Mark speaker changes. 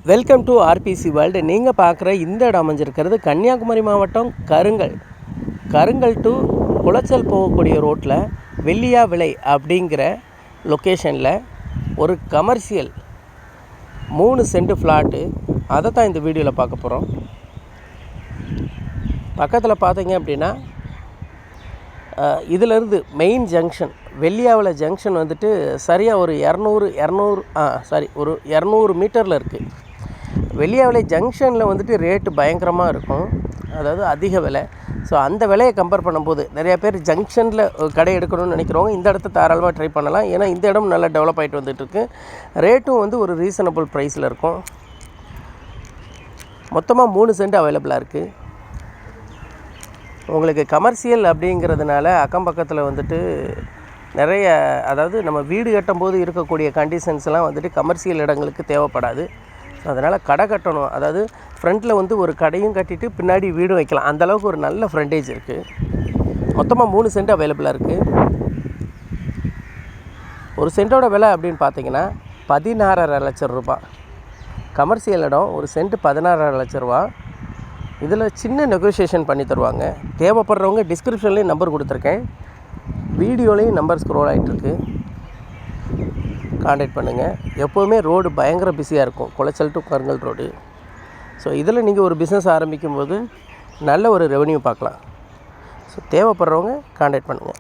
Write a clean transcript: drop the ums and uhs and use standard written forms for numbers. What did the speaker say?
Speaker 1: Welcome to RBC world. நீங்கள் பார்க்குற இந்த இடம் அமைஞ்சிருக்கிறது கன்னியாகுமரி மாவட்டம் கருங்கல் டு குளச்சல் போகக்கூடிய ரோட்டில் வெள்ளியா விலை அப்படிங்கிற லொக்கேஷனில் ஒரு கமர்ஷியல் 3 சென்ட் ஃப்ளாட்டு. அதை தான் இந்த வீடியோவில் பார்க்க போகிறோம். பக்கத்தில் பார்த்தீங்க அப்படின்னா இதிலேருந்து மெயின் ஜங்ஷன் வெள்ளியாவில் ஜங்ஷன் வந்துட்டு சரியாக ஒரு 200 மீட்டரில் இருக்குது. வெள்ளியாவிலை ஜங்ஷனில் வந்துட்டு ரேட்டு பயங்கரமாக இருக்கும், அதாவது அதிக விலை. ஸோ அந்த விலையை கம்பேர் பண்ணும்போது நிறையா பேர் ஜங்ஷனில் கடை எடுக்கணும்னு நினைக்கிறவங்க இந்த இடத்த தாராளமாக ட்ரை பண்ணலாம். ஏன்னா இந்த இடம் நல்லா டெவலப் ஆகிட்டு வந்துட்டுருக்கு. ரேட்டும் வந்து ஒரு ரீசனபிள் ப்ரைஸில் இருக்கும். மொத்தமாக 3 சென்ட் அவைலபிளாக இருக்குது. உங்களுக்கு கமர்ஷியல் அப்படிங்கிறதுனால அக்கம் பக்கத்தில் வந்துட்டு நிறைய, அதாவது நம்ம வீடு கட்டும்போது இருக்கக்கூடிய கண்டிஷன்ஸ்லாம் வந்துட்டு கமர்ஷியல் இடங்களுக்கு தேவைப்படாது. அதனால் கடை கட்டணும், அதாவது ஃப்ரண்ட்டில் வந்து ஒரு கடையும் கட்டிட்டு பின்னாடி வீடும் வைக்கலாம். அந்தளவுக்கு ஒரு நல்ல ஃப்ரண்டேஜ் இருக்குது. மொத்தமாக 3 சென்ட் அவைலபிளாக இருக்குது. ஒரு சென்ட்டோட விலை அப்படின்னு பார்த்தீங்கன்னா 16.5 லட்சம் ரூபா. கமர்ஷியல் இடம், ஒரு சென்ட் 16.5 லட்ச ரூபா. இதில் சின்ன நெகோசியேஷன் பண்ணி தருவாங்க. தேவைப்படுறவங்க டிஸ்கிரிப்ஷன்லேயும் நம்பர் கொடுத்துருக்கேன், வீடியோலேயும் நம்பர் ஸ்க்ரோல் ஆகிட்டுருக்கு, கான்டாக்ட் பண்ணுங்கள். எப்போவுமே ரோடு பயங்கர பிஸியாக இருக்கும், குளச்சல் டு கருங்கல் ரோடு. ஸோ இதில் நீங்கள் ஒரு பிஸ்னஸ் ஆரம்பிக்கும்போது நல்ல ஒரு ரெவென்யூ பார்க்கலாம். ஸோ தேவைப்படுறவங்க கான்டாக்ட் பண்ணுங்கள்.